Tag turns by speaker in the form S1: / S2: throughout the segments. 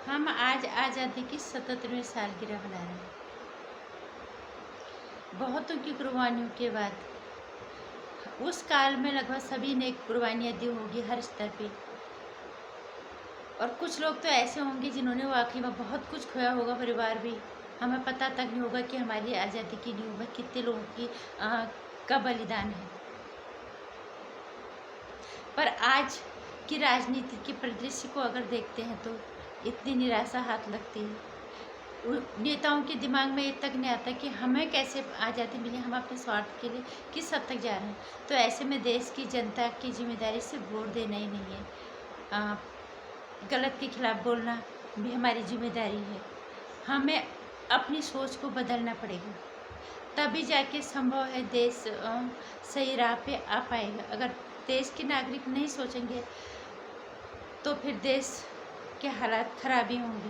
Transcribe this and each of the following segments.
S1: हम आज आज़ादी की 77वीं सालगिरह मना रहे हैं। बहुतों की कुर्बानियों के बाद उस काल में लगभग सभी ने कुर्बानियाँ दी होंगी हर स्तर पे। और कुछ लोग तो ऐसे होंगे जिन्होंने वाकई में बहुत कुछ खोया होगा, परिवार भी। हमें पता तक नहीं होगा कि हमारी आज़ादी की नींव में कितने लोगों की का बलिदान है। पर आज की राजनीति के परिदृश्य को अगर देखते हैं तो इतनी निराशा हाथ लगती है। नेताओं के दिमाग में ये तक नहीं आता कि हमें कैसे आज़ादी मिली, हम अपने स्वार्थ के लिए किस हद तक जा रहे हैं। तो ऐसे में देश की जनता की जिम्मेदारी सिर्फ वोट देना ही नहीं है, गलत के खिलाफ बोलना भी हमारी जिम्मेदारी है। हमें अपनी सोच को बदलना पड़ेगा, तभी जाके संभव है देश सही राह पे आ पाएगा। अगर देश के नागरिक नहीं सोचेंगे तो फिर देश के हालात खराब ही होंगे।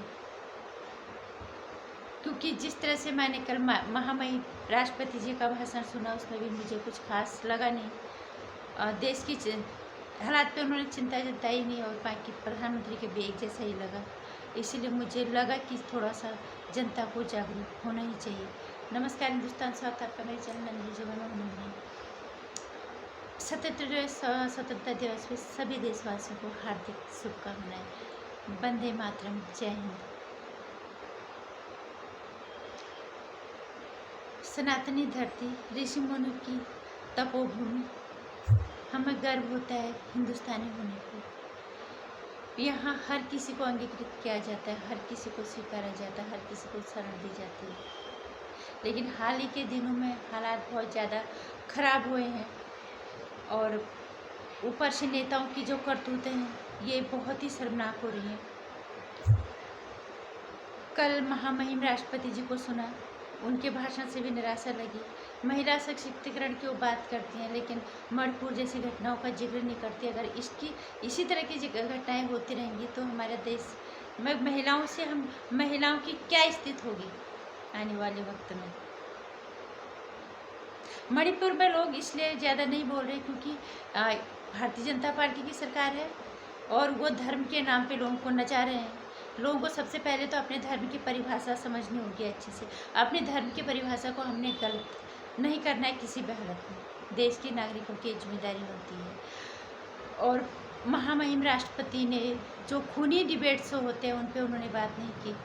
S1: क्योंकि जिस तरह से मैंने कल महामहिम राष्ट्रपति जी का भाषण सुना, उसमें भी मुझे कुछ खास लगा नहीं। देश की हालात पे उन्होंने चिंता जताई नहीं, और बाकी प्रधानमंत्री के भी एक जैसा ही लगा। इसीलिए मुझे लगा कि थोड़ा सा जनता को जागरूक होना ही चाहिए। नमस्कार हिंदुस्तान, स्वागत है आपका मेरे चैनल नंदी जीवन में। 77वें स्वतंत्रता दिवस में सभी देशवासियों को हार्दिक शुभकामनाएं। वंदे मातरम, जय हिंद। सनातनी धरती, ऋषि मुनि की तपोभूमि, हमें गर्व होता है हिंदुस्तानी होने पर। यहाँ हर किसी को अंगीकृत किया जाता है, हर किसी को स्वीकारा जाता है, हर किसी को शरण दी जाती है। लेकिन हाल ही के दिनों में हालात बहुत ज़्यादा खराब हुए हैं, और ऊपर से नेताओं की जो करतूतें हैं ये बहुत ही शर्मनाक हो रही हैं। कल महामहिम राष्ट्रपति जी को सुना, उनके भाषण से भी निराशा लगी। महिला सशक्तिकरण की वो बात करती हैं, लेकिन मणिपुर जैसी घटनाओं का जिक्र नहीं करती। अगर इसी तरह की घटनाएं होती रहेंगी तो हमारे देश में महिलाओं की क्या स्थिति होगी आने वाले वक्त में। मणिपुर में लोग इसलिए ज़्यादा नहीं बोल रहे क्योंकि भारतीय जनता पार्टी की सरकार है, और वो धर्म के नाम पे लोगों को नचा रहे हैं। लोगों को सबसे पहले तो अपने धर्म की परिभाषा समझनी होगी अच्छे से। अपने धर्म की परिभाषा को हमने गलत नहीं करना है किसी भी हालत में। देश के नागरिकों की जिम्मेदारी होती है। और महामहिम राष्ट्रपति ने जो खूनी डिबेट्स होते हैं उन पर उन्होंने बात नहीं की,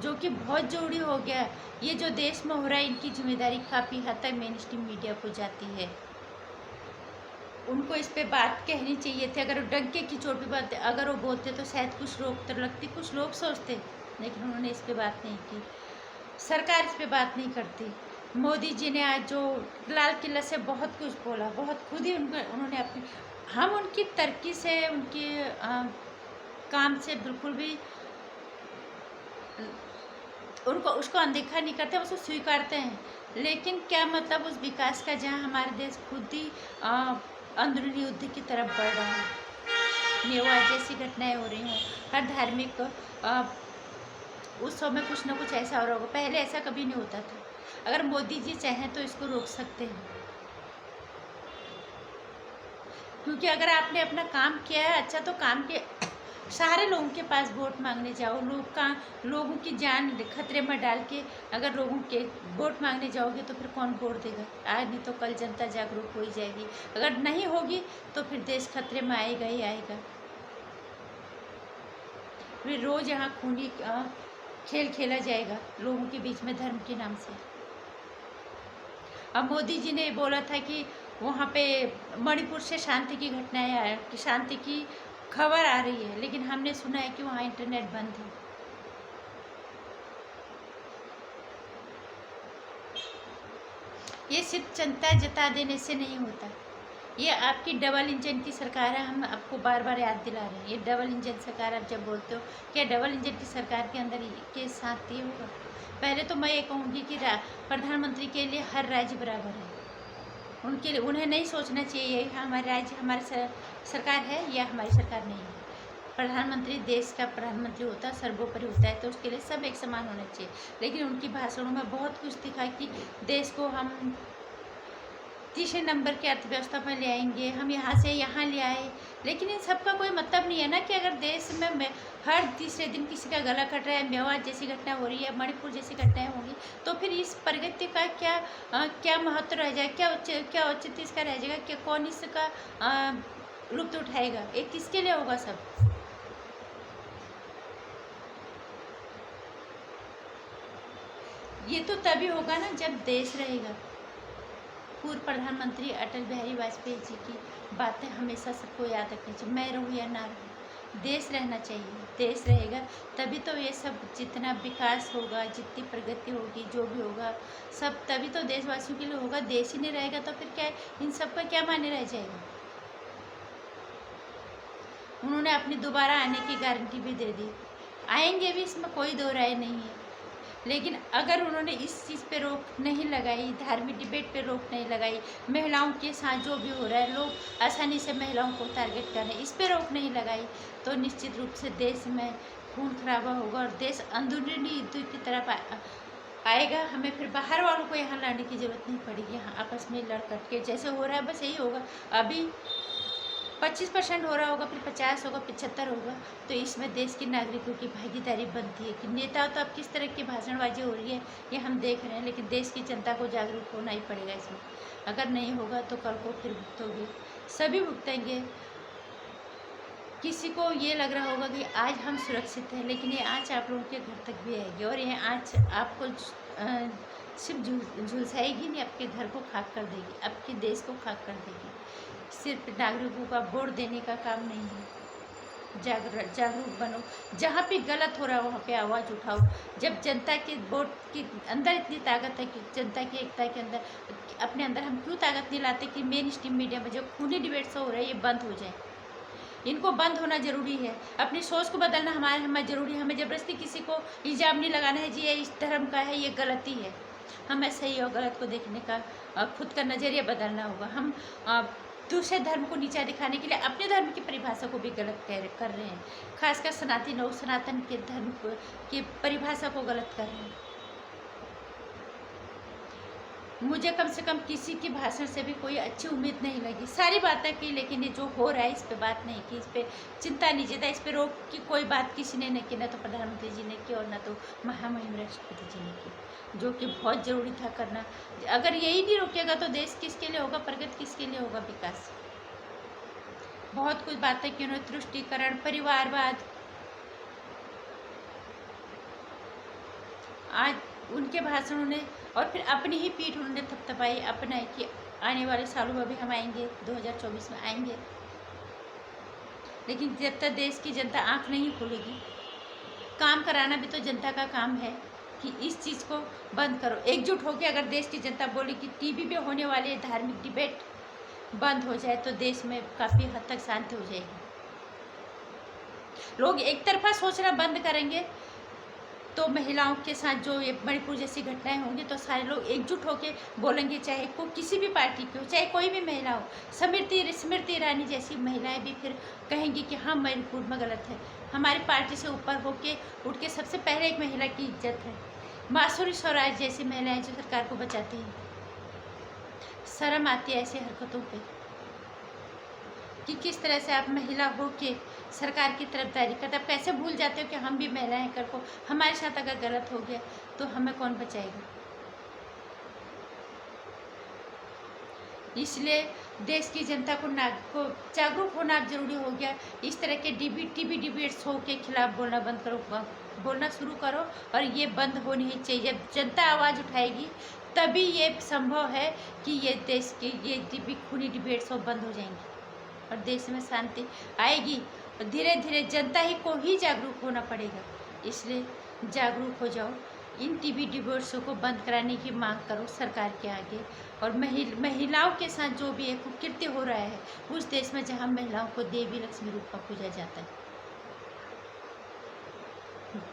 S1: जो कि बहुत जरूरी हो गया। ये जो देश में हो रहा है, इनकी जिम्मेदारी काफ़ी हद तक मेन स्ट्रीम मीडिया को जाती है। उनको इस पे बात कहनी चाहिए थी। अगर डंके की चोट पे बात अगर वो बोलते तो शायद कुछ रोक तो लगती, कुछ लोग सोचते, लेकिन उन्होंने इस पे बात नहीं की। सरकार इस पे बात नहीं करती। मोदी जी ने आज जो लाल किला से बहुत कुछ बोला, बहुत खुद ही उन्होंने अपनी, हम उनकी तरक्की से, उनके काम से बिल्कुल भी उसको अनदेखा नहीं करते, उसको स्वीकारते हैं। लेकिन क्या मतलब उस विकास का जहाँ हमारे देश खुद ही अंदरूनी युद्ध की तरफ बढ़ रहा है। मेवाड़ जैसी घटनाएं हो रही हों, हर धार्मिक उत्सव में कुछ ना कुछ ऐसा हो रहा होगा। पहले ऐसा कभी नहीं होता था। अगर मोदी जी चाहें तो इसको रोक सकते हैं, क्योंकि अगर आपने अपना काम किया है अच्छा, तो काम के सारे लोगों के पास वोट मांगने जाओ। लोगों की जान खतरे में डाल के अगर लोगों के वोट मांगने जाओगे तो फिर कौन वोट देगा? आज नहीं तो कल जनता जागरूक हो ही जाएगी। अगर नहीं होगी तो फिर देश खतरे में आएगा ही आएगा। फिर रोज यहाँ खूनी खेल खेला जाएगा लोगों के बीच में धर्म के नाम से। अब मोदी जी ने बोला था कि वहाँ पे मणिपुर से शांति की घटनाएं, शांति की खबर आ रही है, लेकिन हमने सुना है कि वहाँ इंटरनेट बंद है। ये सिर्फ चिंता जता देने से नहीं होता। ये आपकी डबल इंजन की सरकार है। हम आपको बार बार याद दिला रहे हैं, ये डबल इंजन सरकार। आप जब बोलते हो क्या डबल इंजन की सरकार के अंदर के साथ ये होगा? पहले तो मैं ये कहूँगी कि प्रधानमंत्री के लिए हर राज्य बराबर है। उनके लिए उन्हें नहीं सोचना चाहिए हमारे राज्य हमारी सरकार है या हमारी सरकार नहीं है। प्रधानमंत्री देश का प्रधानमंत्री होता है, सर्वोपरि होता है, तो उसके लिए सब एक समान होना चाहिए। लेकिन उनकी भाषणों में बहुत कुछ दिखा कि देश को हम तीसरे नंबर की अर्थव्यवस्था में ले आएंगे, हम यहाँ से यहाँ ले आए। लेकिन इन सब का कोई मतलब नहीं है ना कि अगर देश में हर तीसरे दिन किसी का गला कट रहा है, मेवात जैसी घटना हो रही है, मणिपुर जैसी घटनाएं होंगी, तो फिर इस प्रगति का क्या महत्व रह जाएगा, क्या औचित्य इसका रह जाएगा, क्या कौन इसका लुत्फ उठाएगा, ये किसके लिए होगा सब। ये तो तभी होगा ना जब देश रहेगा। पूर्व प्रधानमंत्री अटल बिहारी वाजपेयी जी की बातें हमेशा सबको याद रखनी चाहिए। मैं रहूँ या ना रहूँ, देश रहना चाहिए। देश रहेगा तभी तो ये सब जितना विकास होगा, जितनी प्रगति होगी, जो भी होगा सब तभी तो देशवासियों के लिए होगा। देश ही नहीं रहेगा तो फिर क्या, इन सब का क्या मायने रह जाएगा। उन्होंने अपनी दोबारा आने की गारंटी भी दे दी, आएंगे भी, इसमें कोई दो राय नहीं है। लेकिन अगर उन्होंने इस चीज़ पे रोक नहीं लगाई, धार्मिक डिबेट पे रोक नहीं लगाई, महिलाओं के साथ जो भी हो रहा है, लोग आसानी से महिलाओं को टारगेट कर रहे हैं, इस पे रोक नहीं लगाई, तो निश्चित रूप से देश में खून खराबा होगा और देश अंदरूनी युद्ध की तरफ आएगा। हमें फिर बाहर वालों को यहाँ लाने की ज़रूरत नहीं पड़ेगी। यहाँ आपस में लड़ कट के जैसे हो रहा है बस यही होगा। अभी 25% हो रहा होगा, फिर 50 होगा, 75 होगा, तो इसमें देश के नागरिकों की भागीदारी बनती है कि नेता तो अब किस तरह की भाषणबाजी हो रही है ये हम देख रहे हैं, लेकिन देश की जनता को जागरूक होना ही पड़ेगा इसमें। अगर नहीं होगा तो कल को फिर भुगतोगे, सभी भुगतेंगे। किसी को ये लग रहा होगा कि आज हम सुरक्षित हैं, लेकिन ये आँच आप लोगों के घर तक भी आएगी और ये आँच आपको सिर्फ झुलसाएगी नहीं, आपके घर को खाक कर देगी, आपके देश को खाक कर देगी। सिर्फ नागरिकों का वोट देने का काम नहीं है। जागरूक बनो, जहाँ पे गलत हो रहा है वहाँ पे आवाज़ उठाओ। जब जनता के वोट के अंदर इतनी ताकत है कि जनता की एकता के अंदर, अपने अंदर हम क्यों ताकत नहीं लाते कि मेन स्ट्रीम मीडिया में जो खूनी डिबेट्स हो रहे हैं ये बंद हो जाए। इनको बंद होना ज़रूरी है। अपनी सोच को बदलना हमें ज़रूरी है। हमें ज़बरदस्ती किसी को इल्ज़ाम नहीं लगाना है जी ये इस धर्म का है, ये गलती है। हमें सही और गलत को देखने का खुद का नज़रिया बदलना होगा। हम दूसरे धर्म को नीचा दिखाने के लिए अपने धर्म की परिभाषा को भी गलत कर रहे हैं। खासकर सनातन के धर्म की परिभाषा को गलत कर रहे हैं। मुझे कम से कम किसी के भाषण से भी कोई अच्छी उम्मीद नहीं लगी। सारी बातें की, लेकिन ये जो हो रहा है इस पे बात नहीं की, इस पे चिंता नहीं जता, इस पे रोक की कोई बात किसी ने नहीं की, ना तो प्रधानमंत्री जी ने की और ना तो महामहिम राष्ट्रपति जी ने की, जो कि बहुत ज़रूरी था करना। अगर यही नहीं रोकेगा तो देश किसके लिए होगा, प्रगति किसके लिए होगा, विकास। बहुत कुछ बातें की उन्होंने, तुष्टीकरण, परिवारवाद। आज उनके भाषणों ने और फिर अपनी ही पीठ उन्होंने थपथपाई, अपना कि आने वाले सालों में भी हम आएंगे, 2024 में आएंगे। लेकिन जब तक देश की जनता आंख नहीं खोलेगी, काम कराना भी तो जनता का काम है कि इस चीज़ को बंद करो। एकजुट होकर अगर देश की जनता बोले कि टीवी पे होने वाले धार्मिक डिबेट बंद हो जाए तो देश में काफ़ी हद तक शांति हो जाएगी। लोग एक तरफा सोचना बंद करेंगे तो महिलाओं के साथ जो ये मणिपुर जैसी घटनाएं होंगी तो सारे लोग एकजुट होकर बोलेंगे, चाहे को किसी भी पार्टी की हो, चाहे कोई भी महिला हो। स्मृति ईरानी जैसी महिलाएं भी फिर कहेंगी कि हाँ मणिपुर में गलत है। हमारी पार्टी से ऊपर होके उठ के सबसे पहले एक महिला की इज्जत है। मासूरी स्वराज जैसी महिलाएं जो सरकार को बचाती हैं, शर्म आती है ऐसी हरकतों पे कि किस तरह से आप महिला हो के सरकार की तरफदारी करते। आप कैसे भूल जाते हो कि हम भी महिला हैं, कल को हमारे साथ अगर गलत हो गया तो हमें कौन बचाएगा। इसलिए देश की जनता को जागरूक होना अब जरूरी हो गया। इस तरह के टीवी डिबेट्स हो के खिलाफ बोलना बंद करो, बोलना शुरू करो और ये बंद होनी ही चाहिए। जब जनता आवाज़ उठाएगी तभी ये संभव है कि ये देश के ये खूनी डिबेट्स हो बंद हो जाएंगी और देश में शांति आएगी। और धीरे धीरे जनता ही को ही जागरूक होना पड़ेगा। इसलिए जागरूक हो जाओ, इन टीवी डिबेट्सों को बंद कराने की मांग करो सरकार के आगे। और महिलाओं के साथ जो भी एक कुकृत्य हो रहा है उस देश में जहां महिलाओं को देवी लक्ष्मी रूप में पूजा जाता है,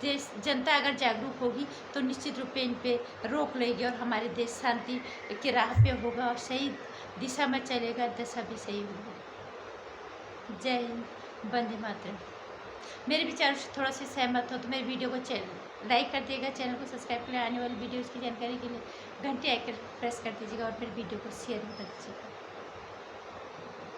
S1: देश जनता अगर जागरूक होगी तो निश्चित रूप से इन पे रोक लेगी और हमारे देश शांति के राह पे होगा और सही दिशा में चलेगा, दशा भी सही होगी। जय हिंद, वंदे मातरम। मेरे विचारों से थोड़ा सा सहमत हो तो मेरे वीडियो को लाइक कर दिएगा, चैनल को सब्सक्राइब कर, आने वाली वीडियोज़ की जानकारी के लिए घंटी आइकन प्रेस कर दीजिएगा और फिर वीडियो को शेयर भी कर दीजिएगा।